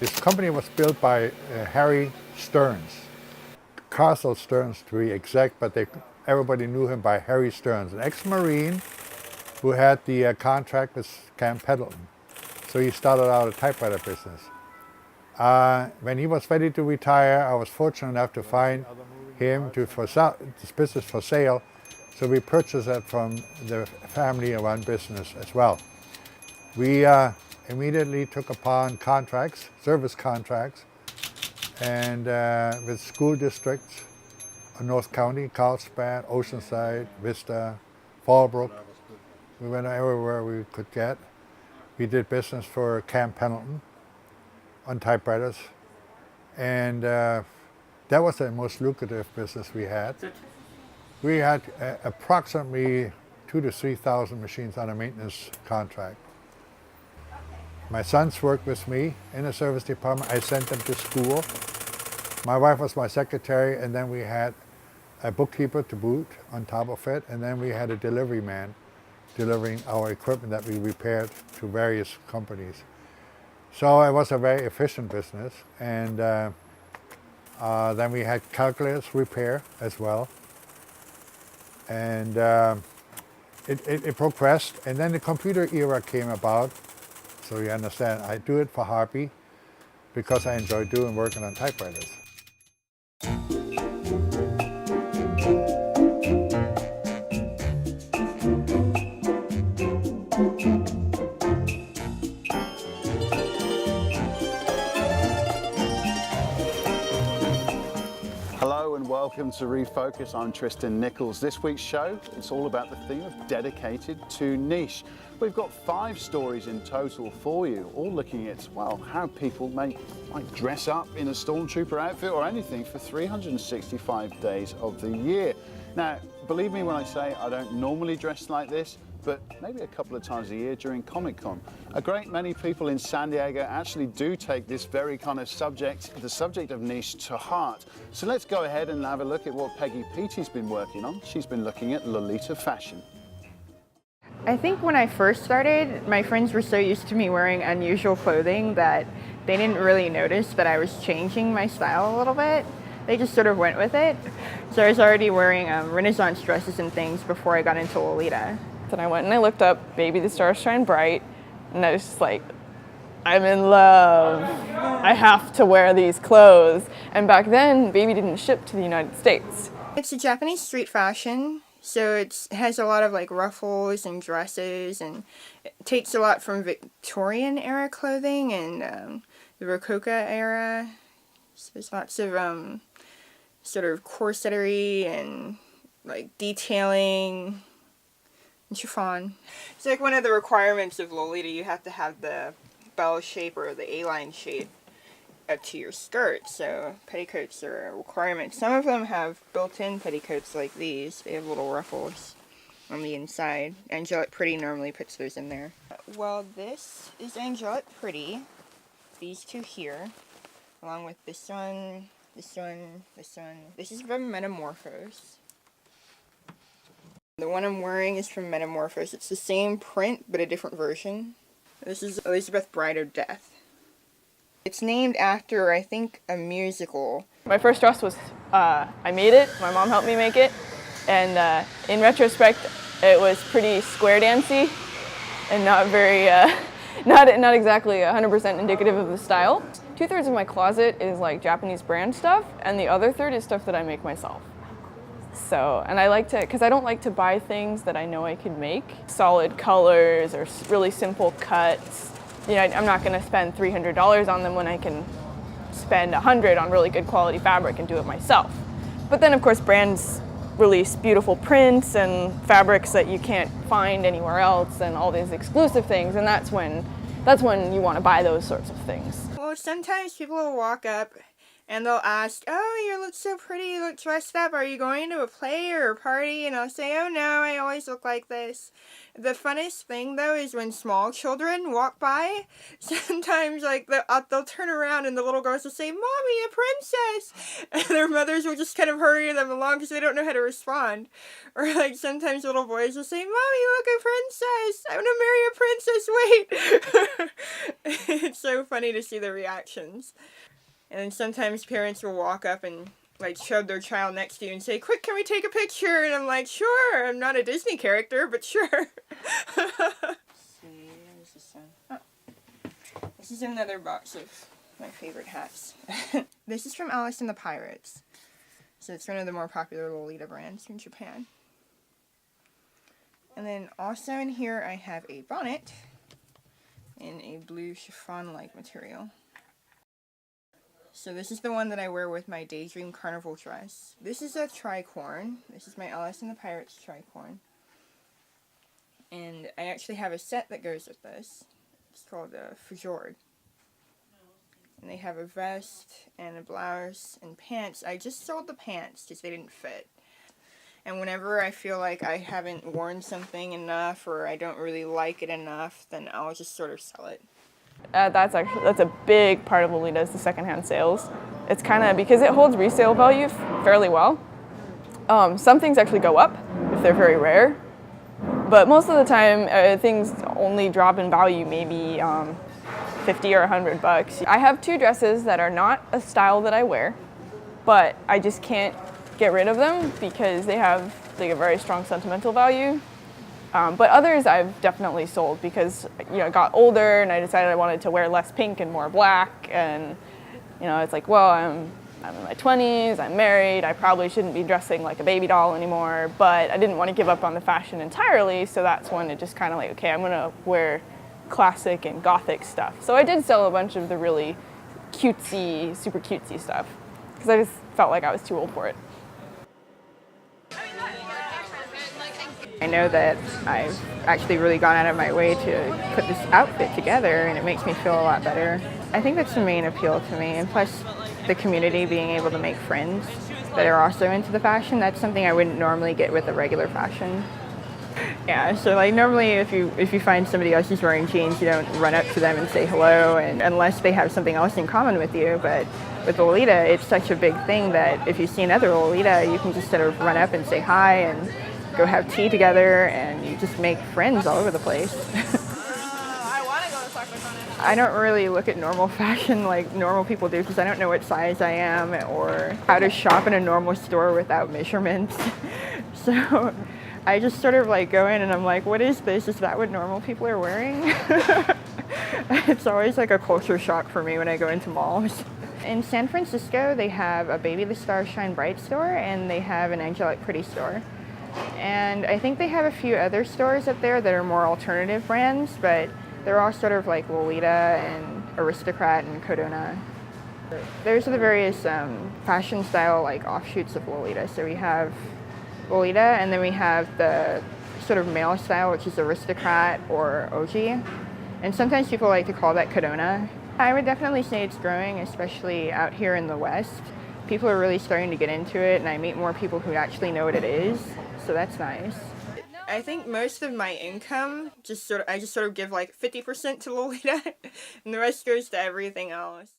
This company was built by Harry Stearns, Castle Stearns to be exact, but everybody knew him by Harry Stearns, an ex-Marine who had the contract with Camp Pendleton. So he started out a typewriter business. When he was ready to retire, I was fortunate enough to find him this business for sale. So we purchased it from the family-run business as well. We immediately took upon contracts, service contracts, and with school districts, North County, Carlsbad, Oceanside, Vista, Fallbrook. We went everywhere we could get. We did business for Camp Pendleton on typewriters, and that was the most lucrative business we had. We had approximately 2,000 to 3,000 machines on a maintenance contract. My sons worked with me in the service department. I sent them to school. My wife was my secretary, and then we had a bookkeeper to boot on top of it, and then we had a delivery man delivering our equipment that we repaired to various companies. So it was a very efficient business, and then we had calculators repair as well. And it progressed, and then the computer era came about. So you understand, I do it for hobby because I enjoy working on typewriters. Hello and welcome to Refocus. I'm Tristan Nichols. This week's show, it's all about the theme of dedicated to niche. We've got 5 stories in total for you, all looking at, well, how people might dress up in a stormtrooper outfit or anything for 365 days of the year. Now, believe me when I say I don't normally dress like this, but maybe a couple of times a year during Comic-Con. A great many people in San Diego actually do take this very kind of subject, the subject of niche, to heart. So let's go ahead and have a look at what Peggy Petey's been working on. She's been looking at Lolita fashion. I think when I first started, my friends were so used to me wearing unusual clothing that they didn't really notice that I was changing my style a little bit. They just sort of went with it. So I was already wearing Renaissance dresses and things before I got into Lolita. Then I went and I looked up Baby the Stars Shine Bright, and I was just like, I'm in love. I have to wear these clothes. And back then, Baby didn't ship to the United States. It's a Japanese street fashion. So it has a lot of like ruffles and dresses, and it takes a lot from Victorian era clothing and the Rococo era. So there's lots of sort of corsettery and like detailing and chiffon. It's like one of the requirements of Lolita, you have to have the bell shape or the A-line shape up to your skirt, so petticoats are a requirement. Some of them have built-in petticoats like these. They have little ruffles on the inside. Angelic Pretty normally puts those in there. Well, this is Angelic Pretty. These two here, along with this one, this one, this one. This is from Metamorphose. The one I'm wearing is from Metamorphose. It's the same print, but a different version. This is Elizabeth Bride of Death. It's named after, I think, a musical. My first dress was, I made it, my mom helped me make it, and in retrospect, it was pretty square dancey and not very, not exactly 100% indicative of the style. 2/3 of my closet is like Japanese brand stuff, and the other third is stuff that I make myself. So, and I like to, because I don't like to buy things that I know I could make. Solid colors or really simple cuts. You know, I'm not going to spend $300 on them when I can spend $100 on really good quality fabric and do it myself. But then, of course, brands release beautiful prints and fabrics that you can't find anywhere else, and all these exclusive things, and that's when you want to buy those sorts of things. Well, sometimes people will walk up And they'll ask, oh, you look so pretty, you look dressed up, are you going to a play or a party? And I'll say, oh no, I always look like this. The funnest thing though is when small children walk by, sometimes like they'll turn around and the little girls will say, Mommy, a princess! And their mothers will just kind of hurry them along because they don't know how to respond. Or like sometimes little boys will say, Mommy, look, a princess! I want to marry a princess, wait! It's so funny to see the reactions. And then sometimes parents will walk up and like shove their child next to you and say, quick, can we take a picture? And I'm like, sure, I'm not a Disney character, but sure. This is another box of my favorite hats. This is from Alice and the Pirates. So it's one of the more popular Lolita brands in Japan. And then also in here I have a bonnet in a blue chiffon-like material. So this is the one that I wear with my Daydream Carnival dress. This is a tricorn. This is my Alice and the Pirates tricorn. And I actually have a set that goes with this. It's called a Fjord. And they have a vest and a blouse and pants. I just sold the pants because they didn't fit. And whenever I feel like I haven't worn something enough or I don't really like it enough, then I'll just sort of sell it. That's a big part of Lolita is the secondhand sales. It's kind of because it holds resale value fairly well. Some things actually go up if they're very rare, but most of the time things only drop in value maybe 50 or $100. I have two dresses that are not a style that I wear, but I just can't get rid of them because they have like a very strong sentimental value. But others I've definitely sold because I got older and I decided I wanted to wear less pink and more black, and it's like, well, I'm in my 20s, I'm married, I probably shouldn't be dressing like a baby doll anymore, but I didn't want to give up on the fashion entirely, so that's when it just kind of like, okay, I'm gonna wear classic and gothic stuff. So I did sell a bunch of the really cutesy, super cutesy stuff because I just felt like I was too old for it. I know that I've actually really gone out of my way to put this outfit together, and it makes me feel a lot better. I think that's the main appeal to me, and plus the community, being able to make friends that are also into the fashion. That's something I wouldn't normally get with a regular fashion. Yeah, so like normally if you find somebody else who's wearing jeans, you don't run up to them and say hello, and unless they have something else in common with you. But with Lolita, it's such a big thing that if you see another Lolita, you can just sort of run up and say hi and go have tea together, and you just make friends all over the place. I don't really look at normal fashion like normal people do because I don't know what size I am or how to shop in a normal store without measurements. So I just sort of like go in and I'm like, what is this? Is that what normal people are wearing? It's always like a culture shock for me when I go into malls. In San Francisco, they have a Baby the Stars Shine Bright store, and they have an Angelic Pretty store. And I think they have a few other stores up there that are more alternative brands, but they're all sort of like Lolita and Aristocrat and Codona. Those are the various fashion style like offshoots of Lolita. So we have Lolita, and then we have the sort of male style, which is Aristocrat or OG. And sometimes people like to call that Codona. I would definitely say it's growing, especially out here in the West. People are really starting to get into it, and I meet more people who actually know what it is, so that's nice. I think most of my income, I just sort of give like 50% to Lolita, and the rest goes to everything else.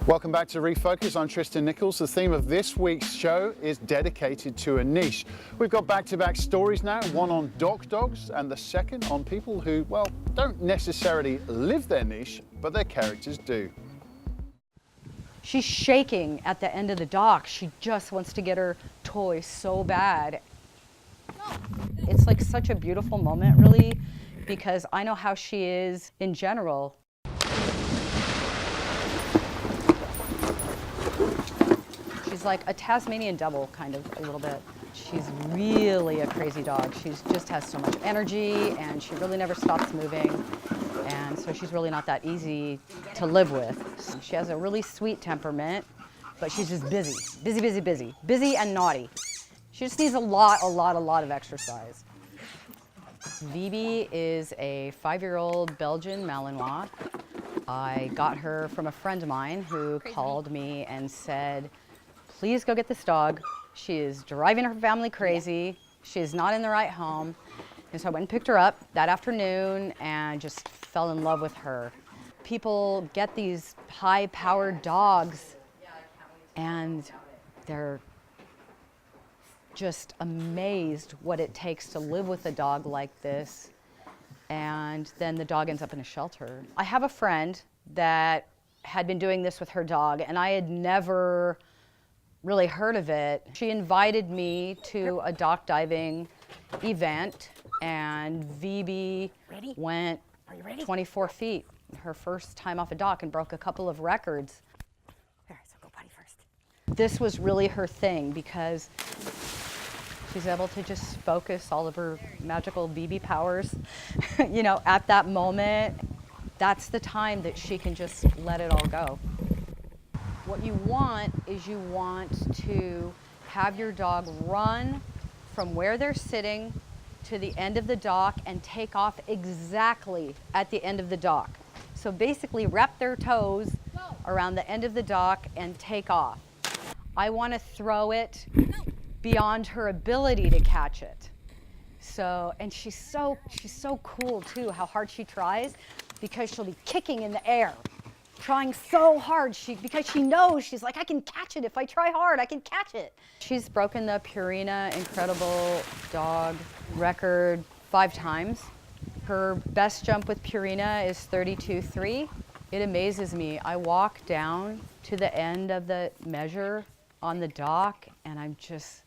Welcome back to Refocus. I'm Tristan Nichols. The theme of this week's show is dedicated to a niche. We've got back-to-back stories now, one on dock dogs and the second on people who, well, don't necessarily live their niche, but their characters do. She's shaking at the end of the dock. She just wants to get her toy so bad. It's like such a beautiful moment, really, because I know how she is in general. She's like a Tasmanian devil, kind of, a little bit. She's really a crazy dog. She just has so much energy, and she really never stops moving. And so she's really not that easy to live with. She has a really sweet temperament, but she's just busy. Busy and naughty. She just needs a lot of exercise. Vivi is a 5-year-old Belgian Malinois. I got her from a friend of mine who called me and said, please go get this dog. She is driving her family crazy. She is not in the right home. And so I went and picked her up that afternoon and just fell in love with her. People get these high-powered dogs and they're just amazed what it takes to live with a dog like this, and then the dog ends up in a shelter. I have a friend that had been doing this with her dog, and I had never really heard of it. She invited me to a dock diving event, and Vivi went 24 feet her first time off a dock and broke a couple of records. All right, so go potty first. This was really her thing because she's able to just focus all of her magical Vivi powers, you know, at that moment. That's the time that she can just let it all go. What you want is you want to have your dog run from where they're sitting to the end of the dock and take off exactly at the end of the dock. So basically wrap their toes around the end of the dock and take off. I want to throw it beyond her ability to catch it. So, and she's so cool too, how hard she tries, because she'll be kicking in the air, trying so hard, because she knows, she's like, I can catch it. If I try hard, I can catch it. She's broken the Purina Incredible Dog record 5 times. Her best jump with Purina is 32.3. It amazes me. I walk down to the end of the measure on the dock and I'm just,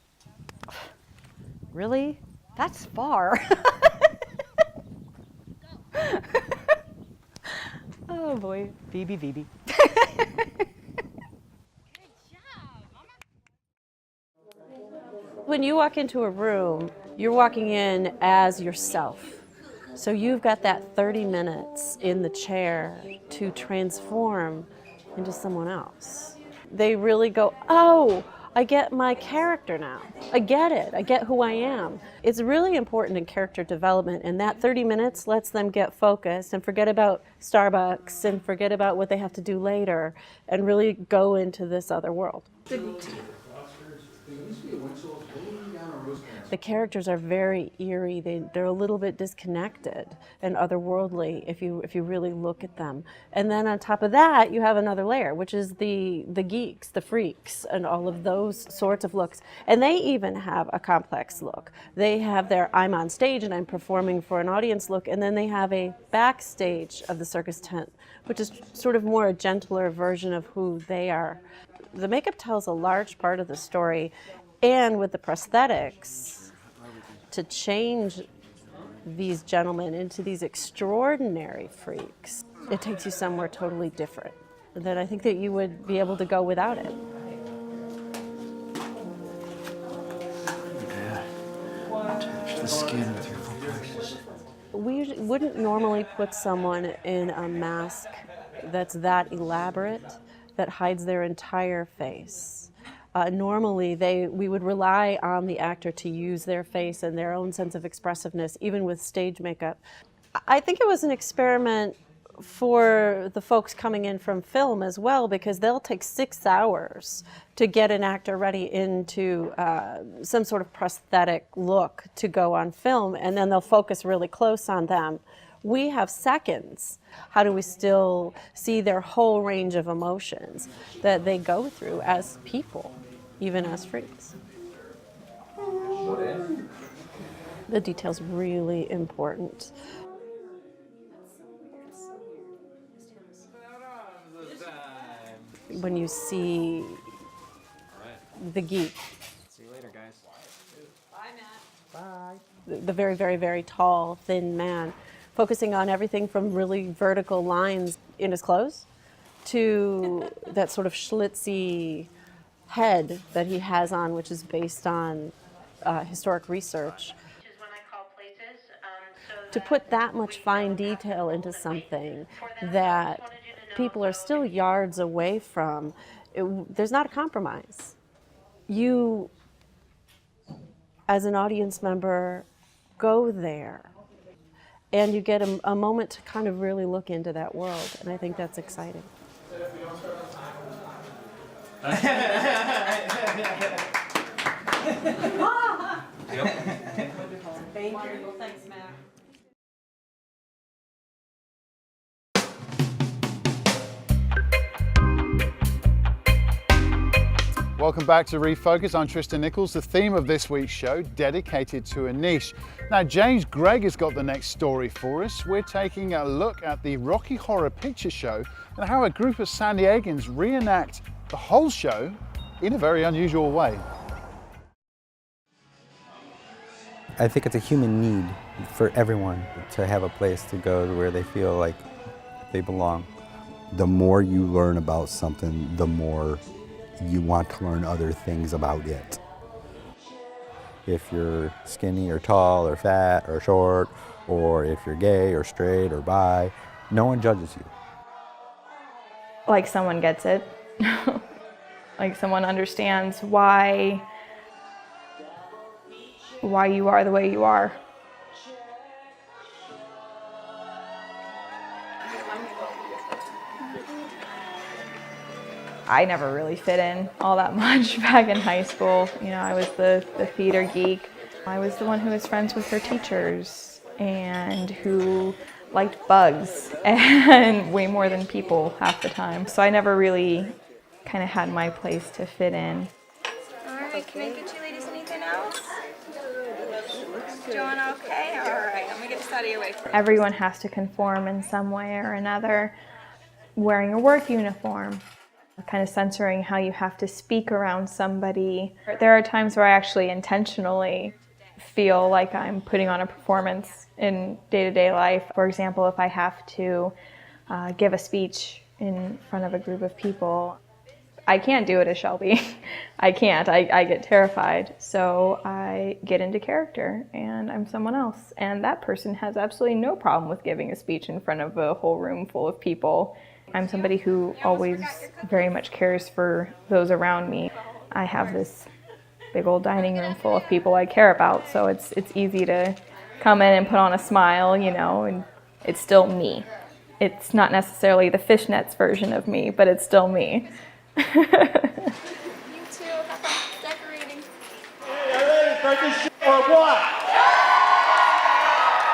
really? That's far. Oh boy, Vivi. When you walk into a room, you're walking in as yourself. So you've got that 30 minutes in the chair to transform into someone else. They really go, oh, I get my character now. I get it. I get who I am. It's really important in character development, and that 30 minutes lets them get focused and forget about Starbucks and forget about what they have to do later and really go into this other world. The characters are very eerie. They're a little bit disconnected and otherworldly if you really look at them. And then on top of that, you have another layer, which is the geeks, the freaks, and all of those sorts of looks. And they even have a complex look. They have their I'm on stage and I'm performing for an audience look, and then they have a backstage of the circus tent, which is sort of more a gentler version of who they are. The makeup tells a large part of the story, and with the prosthetics, to change these gentlemen into these extraordinary freaks, it takes you somewhere totally different that I think that you would be able to go without it. Touch the skin with your fingertips. We wouldn't normally put someone in a mask that's that elaborate, that hides their entire face. Normally, we would rely on the actor to use their face and their own sense of expressiveness, even with stage makeup. I think it was an experiment for the folks coming in from film as well, because they'll take 6 hours to get an actor ready into some sort of prosthetic look to go on film, and then they'll focus really close on them. We have seconds. How do we still see their whole range of emotions that they go through as people, even as freaks? The detail's really important. When you see the geek. See you later, guys. Bye, Matt. Bye. The very, very, very tall, thin man, focusing on everything from really vertical lines in his clothes to that sort of schlitzy head that he has on, which is based on historic research. To put that much fine detail into something that people are still yards away from, there's not a compromise. You, as an audience member, go there and you get a moment to kind of really look into that world, and I think that's exciting. Thank you. Thanks, Matt. Welcome back to Refocus. I'm Tristan Nichols. The theme of this week's show, dedicated to a niche. Now, James Gregg has got the next story for us. We're taking a look at the Rocky Horror Picture Show and how a group of San Diegans reenact the whole show in a very unusual way. I think it's a human need for everyone to have a place to go to where they feel like they belong. The more you learn about something, the more you want to learn other things about it. If you're skinny or tall or fat or short, or if you're gay or straight or bi, no one judges you. Like someone gets it. Like someone understands why you are the way you are. I never really fit in all that much back in high school. You know, I was the theater geek. I was the one who was friends with her teachers and who liked bugs and way more than people half the time. So I never really kind of had my place to fit in. All right, can I get you ladies anything else? Doing okay? All right, I'm gonna get this out of your way. Everyone has to conform in some way or another. Wearing a work uniform, kind of censoring how you have to speak around somebody. There are times where I actually intentionally feel like I'm putting on a performance in day-to-day life. For example, if I have to give a speech in front of a group of people, I can't do it as Shelby. I can't. I get terrified. So I get into character and I'm someone else. And that person has absolutely no problem with giving a speech in front of a whole room full of people. I'm somebody who always very much cares for those around me. I have this big old dining room full of people I care about, so it's easy to come in and put on a smile, you know, and it's still me. It's not necessarily the fishnets version of me, but it's still me. You too. Have fun decorating. Hey, are you ready to start this shit or what?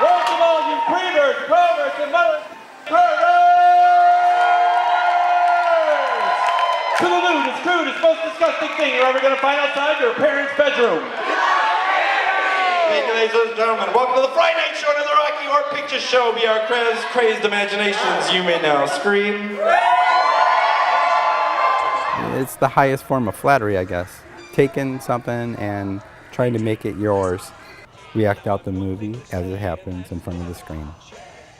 Welcome all you pre-birds, perverts, and mother perverts! To the lewdest, crudest, most disgusting thing you're ever going to find outside your parents' bedroom. Thank you, ladies and gentlemen. Welcome to the Friday Night Show, another Rocky Horror Picture Show. Be our crazed imaginations. You may now scream. It's the highest form of flattery, I guess. Taking something and trying to make it yours. We act out the movie as it happens in front of the screen.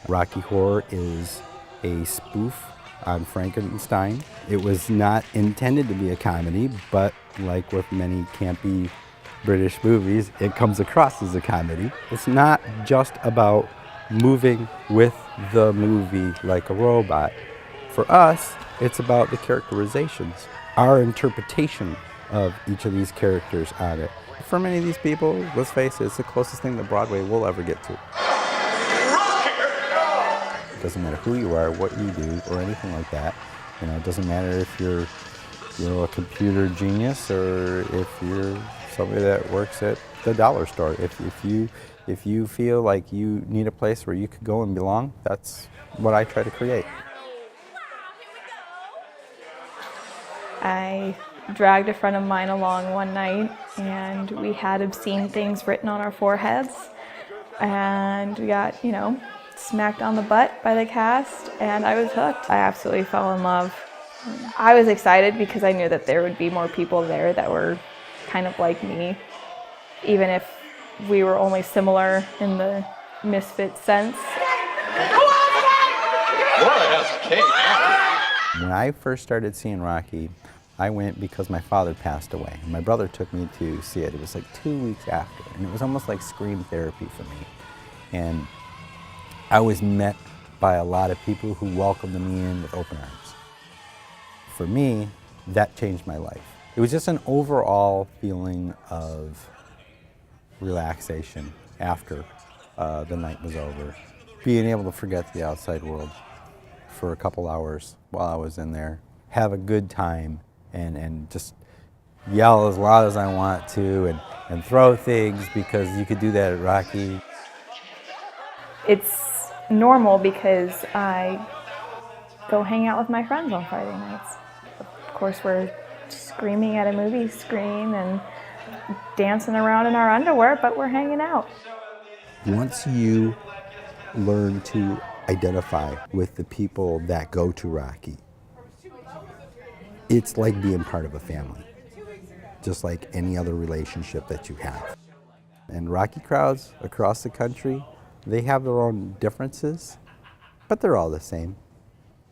Rocky Horror is a spoof on Frankenstein. It was not intended to be a comedy, but like with many campy British movies, it comes across as a comedy. It's not just about moving with the movie like a robot. For us, it's about the characterizations, our interpretation of each of these characters on it. For many of these people, let's face it, it's the closest thing that Broadway will ever get to. It doesn't matter who you are, what you do, or anything like that. You know, it doesn't matter if you're a computer genius or if you're somebody that works at the dollar store. If you feel like you need a place where you could go and belong, that's what I try to create. I dragged a friend of mine along one night and we had obscene things written on our foreheads and we got, you know, smacked on the butt by the cast and I was hooked. I absolutely fell in love. I was excited because I knew that there would be more people there that were kind of like me, even if we were only similar in the misfit sense. When I first started seeing Rocky, I went because my father passed away. My brother took me to see it. It was like 2 weeks after, and it was almost like scream therapy for me. And I was met by a lot of people who welcomed me in with open arms. For me, that changed my life. It was just an overall feeling of relaxation after the night was over. being able to forget the outside world for a couple hours while I was in there, have a good time, and just yell as loud as I want to, and throw things, because you could do that at Rocky. It's normal because I go hang out with my friends on Friday nights. Of course, we're screaming at a movie screen and dancing around in our underwear, but we're hanging out. Once you learn to identify with the people that go to Rocky, it's like being part of a family, just like any other relationship that you have. And Rocky crowds across the country, they have their own differences, but they're all the same.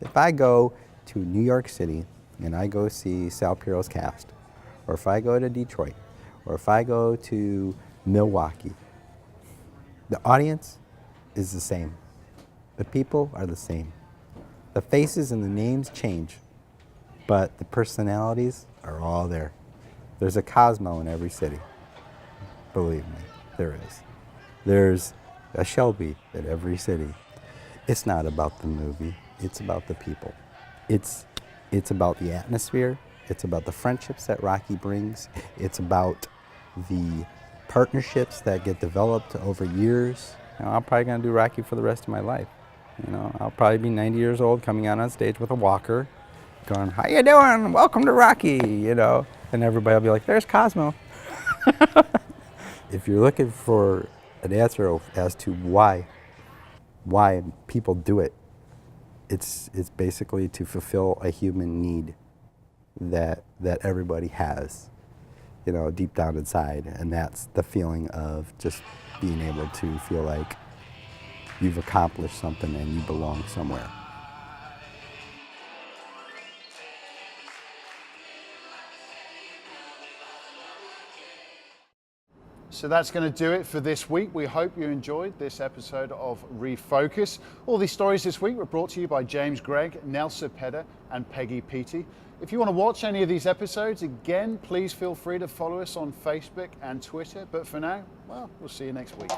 If I go to New York City and I go see Sal Piro's cast, or if I go to Detroit, or if I go to Milwaukee, the audience is the same. The people are the same. The faces and the names change, but the personalities are all there. There's a Cosmo in every city. Believe me, there is. There's a Shelby in every city. It's not about the movie, it's about the people. It's about the atmosphere, it's about the friendships that Rocky brings, it's about the partnerships that get developed over years. You know, I'm probably gonna do Rocky for the rest of my life. You know, I'll probably be 90 years old coming out on stage with a walker, going, "How you doing? Welcome to Rocky," you know, and everybody will be like, "There's Cosmo." If you're looking for an answer as to why people do it, it's basically to fulfill a human need that everybody has, you know, deep down inside, and that's the feeling of just being able to feel like you've accomplished something and you belong somewhere. So that's going to do it for this week. We hope you enjoyed this episode of Refocus. All these stories this week were brought to you by James Gregg, Nelsa Pedder, and Peggy Peaty. If you want to watch any of these episodes, again, please feel free to follow us on Facebook and Twitter. But for now, well, we'll see you next week.